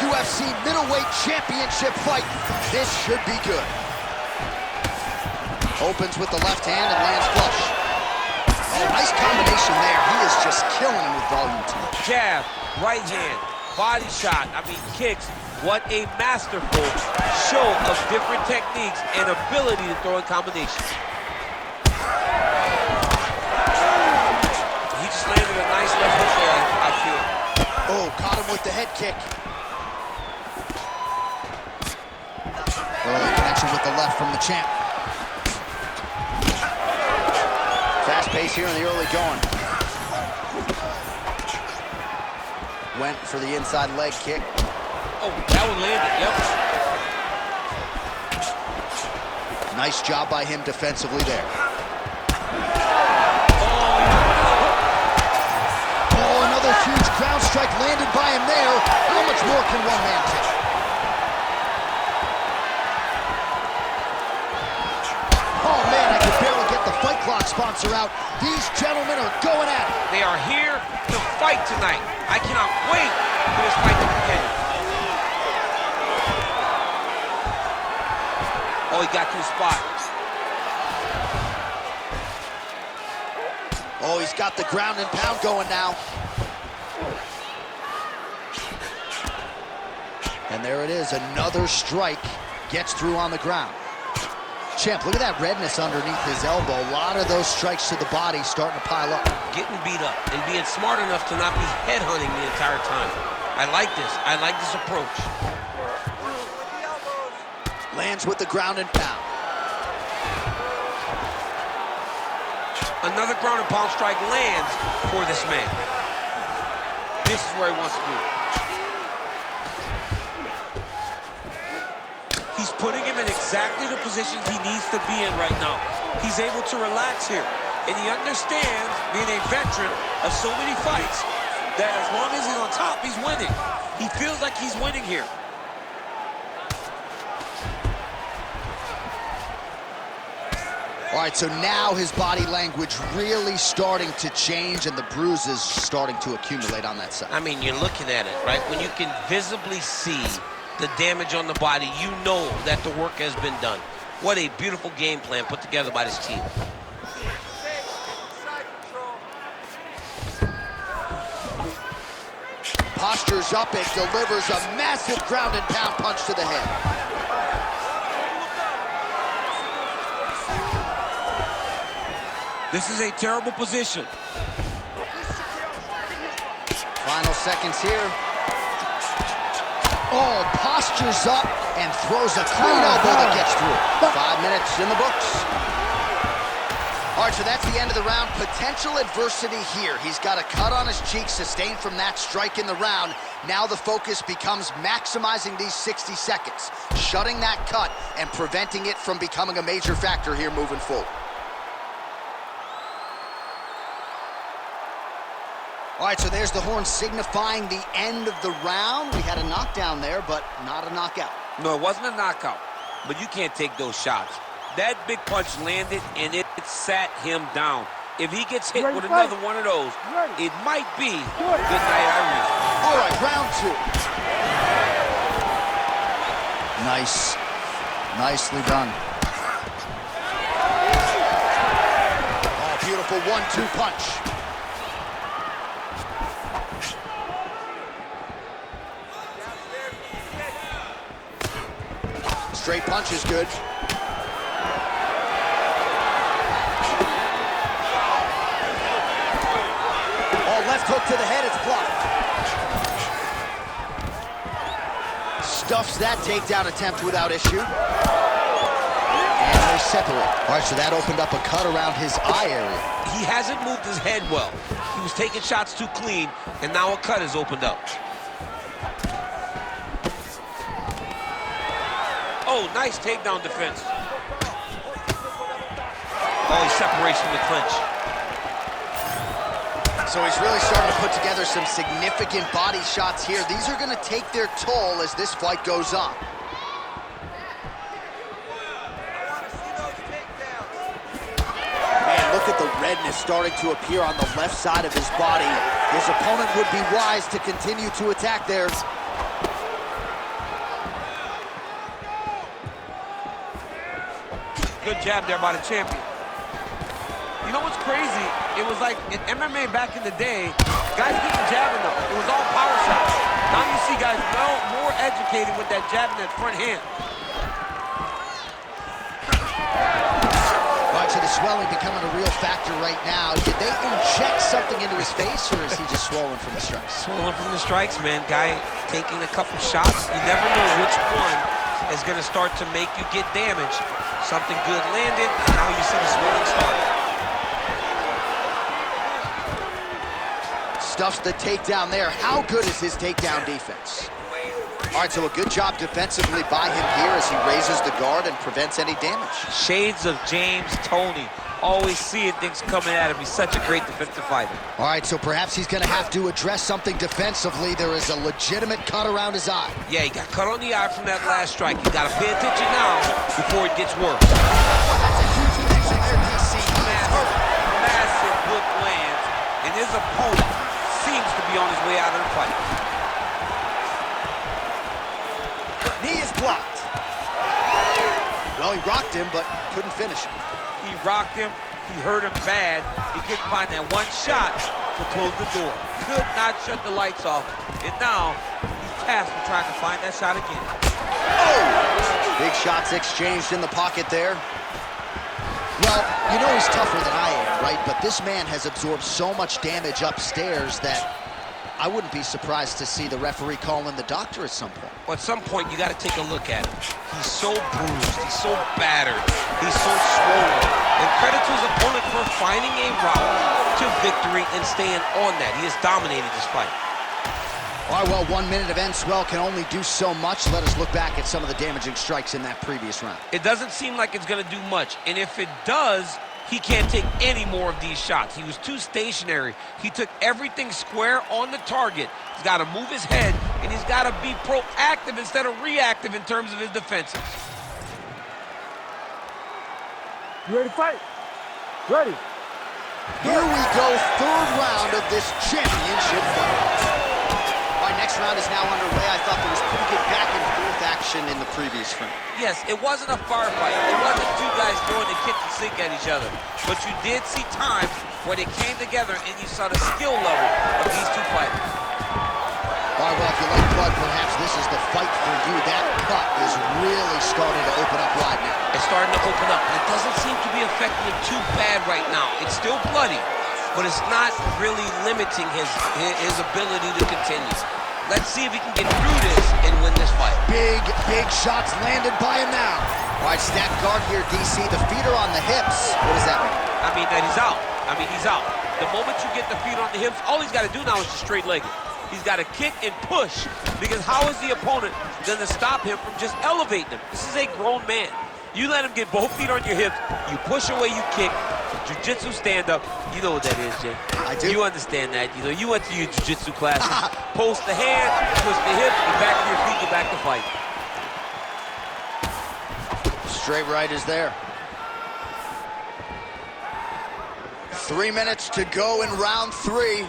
UFC middleweight championship fight. This should be good. Opens with the left hand and lands flush. Oh, nice combination there. He is just killing him with volume tonight. Jab, right hand, body shot, kicks. What a masterful show of different techniques and ability to throw in combinations. He just landed a nice left hook there, I feel. Oh, caught him with the head kick. Early connection with the left from the champ. Fast pace here in the early going. Went for the inside leg kick. Oh, that one landed, yep. Nice job by him defensively there. Oh, another huge ground strike landed by him there. How much more can one man take? Oh, man, I could barely get the Fight Clock sponsor out. These gentlemen are going at it. They are here to fight tonight. I cannot wait for this fight to continue. Oh, he got to the spot. Oh, he's got the ground and pound going now. And there it is, another strike gets through on the ground. Champ, look at that redness underneath his elbow. A lot of those strikes to the body starting to pile up. Getting beat up and being smart enough to not be headhunting the entire time. I like this. I like this approach. Lands with the ground and pound. Another ground and pound strike lands for this man. This is where he wants to be. He's putting him in exactly the positions he needs to be in right now. He's able to relax here. And he understands, being a veteran of so many fights, that as long as he's on top, he's winning. He feels like he's winning here. All right, so now his body language really starting to change and the bruises starting to accumulate on that side. I mean, you're looking at it, right? When you can visibly see the damage on the body, you know that the work has been done. What a beautiful game plan put together by this team. Postures up and delivers a massive ground and pound punch to the head. This is a terrible position. Final seconds here. Oh, postures up and throws a clean elbow that gets through. 5 minutes in the books. All right, so that's the end of the round. Potential adversity here. He's got a cut on his cheek sustained from that strike in the round. Now the focus becomes maximizing these 60 seconds, shutting that cut and preventing it from becoming a major factor here moving forward. All right, so there's the horn signifying the end of the round. We had a knockdown there, but not a knockout. No, it wasn't a knockout, but you can't take those shots. That big punch landed, and it sat him down. If he gets hit with another one of those, it might be good night, Irene. All right, round two. Nice. Nicely done. Oh, beautiful 1-2 punch. Straight punch is good. Oh, left hook to the head, it's blocked. Stuffs that takedown attempt without issue. And they separate. All right, so that opened up a cut around his eye area. He hasn't moved his head well. He was taking shots too clean, and now a cut has opened up. Oh, nice takedown defense. Oh, he's separation from the clinch. So he's really starting to put together some significant body shots here. These are going to take their toll as this fight goes on. Man, look at the redness starting to appear on the left side of his body. His opponent would be wise to continue to attack there. Good jab there by the champion. You know what's crazy? It was like in MMA back in the day, guys didn't jab enough. It was all power shots. Now you see guys more educated with that jab in that front hand. Right, so the swelling becoming a real factor right now. Did they inject something into his face, or is he just swollen from the strikes? Swollen from the strikes, man. Guy taking a couple shots. You never know which one is going to start to make you get damage. Something good landed, and now you see the swelling starting. Stuffs the takedown there. How good is his takedown defense? All right, so a good job defensively by him here as he raises the guard and prevents any damage. Shades of James Toney. Always seeing things coming at him. He's such a great defensive fighter. All right, so perhaps he's going to have to address something defensively. There is a legitimate cut around his eye. Yeah, he got cut on the eye from that last strike. You got to pay attention now before it gets worse. That's a huge connection there, DC. Massive hook lands, and his opponent seems to be on his way out of the fight. Knee is blocked. Well, he rocked him, but couldn't finish him. He rocked him. He hurt him bad. He couldn't find that one shot to close the door. Could not shut the lights off. And now he's tasked with trying to find that shot again. Oh! Big shots exchanged in the pocket there. Well, you know he's tougher than I am, right? But this man has absorbed so much damage upstairs that I wouldn't be surprised to see the referee call in the doctor at some point. Well, at some point, you got to take a look at him. He's so bruised. He's so battered. He's so swollen. And credit to his opponent for finding a route to victory and staying on that. He has dominated this fight. All right, well, 1 minute of end swell can only do so much. Let us look back at some of the damaging strikes in that previous round. It doesn't seem like it's going to do much. And if it does, he can't take any more of these shots. He was too stationary. He took everything square on the target. He's got to move his head, and he's got to be proactive instead of reactive in terms of his defenses. You ready to fight? Ready. Here we go, third round of this championship fight. All right, next round is now underway. I thought there was pretty good back-and-forth action in the previous round. Yes, it wasn't a firefight. It wasn't two guys throwing the kitchen sink at each other. But you did see times where they came together and you saw the skill level of these two fighters. All right, well, if you like blood, perhaps this is the fight for you. That cut is really starting to open up wide now. It's starting to open up, and it doesn't seem to be affecting him too bad right now. It's still bloody, but it's not really limiting his ability to continue. Let's see if he can get through this and win this fight. Big shots landed by him now. All right, stacked guard here, DC. The feet are on the hips. What does that mean? I mean that he's out. He's out. The moment you get the feet on the hips, all he's got to do now is just straight leg it. He's got to kick and push, because how is the opponent going to stop him from just elevating him? This is a grown man. You let him get both feet on your hips, you push away, you kick, jiu-jitsu stand-up. You know what that is, Jay. I do. You understand that. You know, you went to your jiu-jitsu classes. Post the hand, push the hip, get back to your feet, get back to fight. Straight right is there. 3 minutes to go in round 3.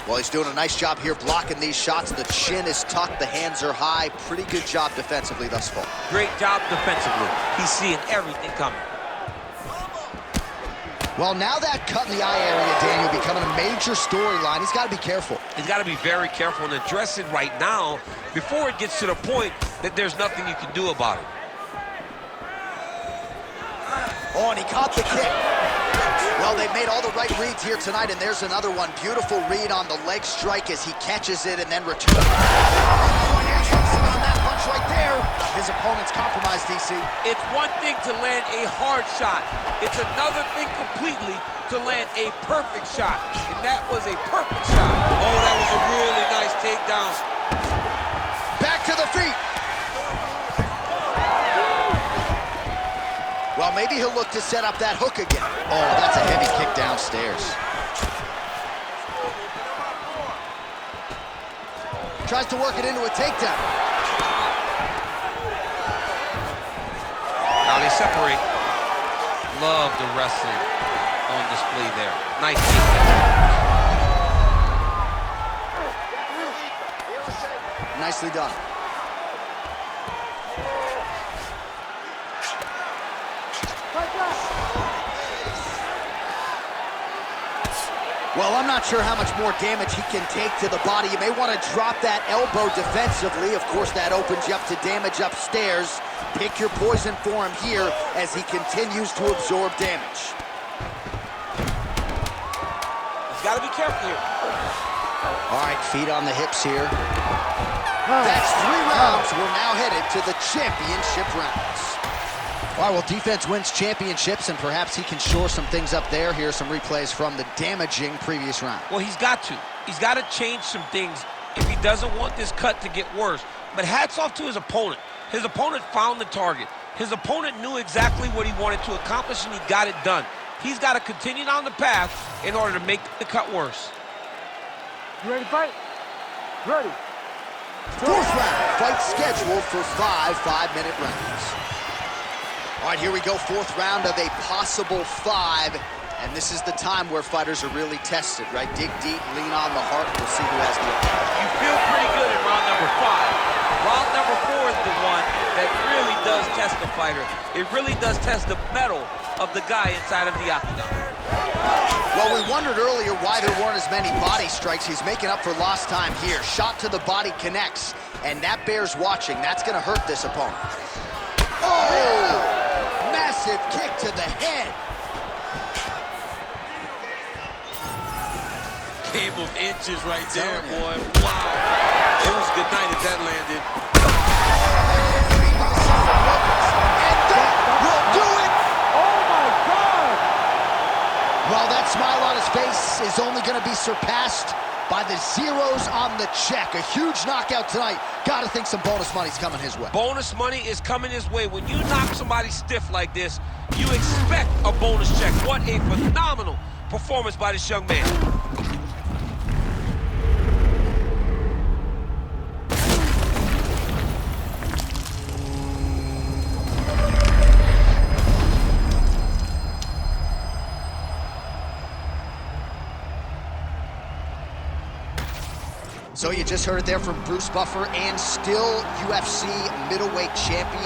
Well, he's doing a nice job here blocking these shots. The chin is tucked, the hands are high. Pretty good job defensively thus far. Great job defensively. He's seeing everything coming. Well, now that cut in the eye area, Daniel, becoming a major storyline. He's got to be careful. He's got to be very careful and address it right now before it gets to the point that there's nothing you can do about it. Oh, and he caught the kick. Well, they've made all the right reads here tonight, and there's another one. Beautiful read on the leg strike as he catches it and then returns. On that punch right there. His opponent's compromised, DC. It's one thing to land a hard shot. It's another thing completely to land a perfect shot. And that was a perfect shot. Oh, that was a really nice takedown. Back to the feet. Well, maybe he'll look to set up that hook again. Oh, that's a heavy kick downstairs. Tries to work it into a takedown. Now they separate. Love the wrestling on display there. Nice takedown. Nicely done. Well, I'm not sure how much more damage he can take to the body. You may want to drop that elbow defensively. Of course, that opens you up to damage upstairs. Pick your poison for him here as he continues to absorb damage. He's got to be careful here. All right, feet on the hips here. That's 3 rounds. We're now headed to the championship rounds. All right, well, defense wins championships, and perhaps he can shore some things up there. Here are some replays from the damaging previous round. Well, he's got to. He's got to change some things if he doesn't want this cut to get worse. But hats off to his opponent. His opponent found the target. His opponent knew exactly what he wanted to accomplish, and he got it done. He's got to continue down the path in order to make the cut worse. You ready to fight? Ready. 4th round, fight scheduled for 5 5-minute rounds. All right, here we go, 4th round of a possible 5. And this is the time where fighters are really tested, right? Dig deep, lean on the heart, we'll see who has the edge. You feel pretty good in round number 5. Round number 4 is the one that really does test the fighter. It really does test the mettle of the guy inside of the octagon. Well, we wondered earlier why there weren't as many body strikes. He's making up for lost time here. Shot to the body connects, and that bears watching. That's going to hurt this opponent. Oh! Massive kick to the head. Game of inches right there, boy. Wow. It was a good night if that landed. And that will do it. Oh, my God! Well, that smile on his face is only going to be surpassed by the zeros on the check. A huge knockout tonight. Got to think some bonus money's coming his way. Bonus money is coming his way. When you knock somebody stiff like this, you expect a bonus check. What a phenomenal performance by this young man. So you just heard it there from Bruce Buffer, and still UFC middleweight champion.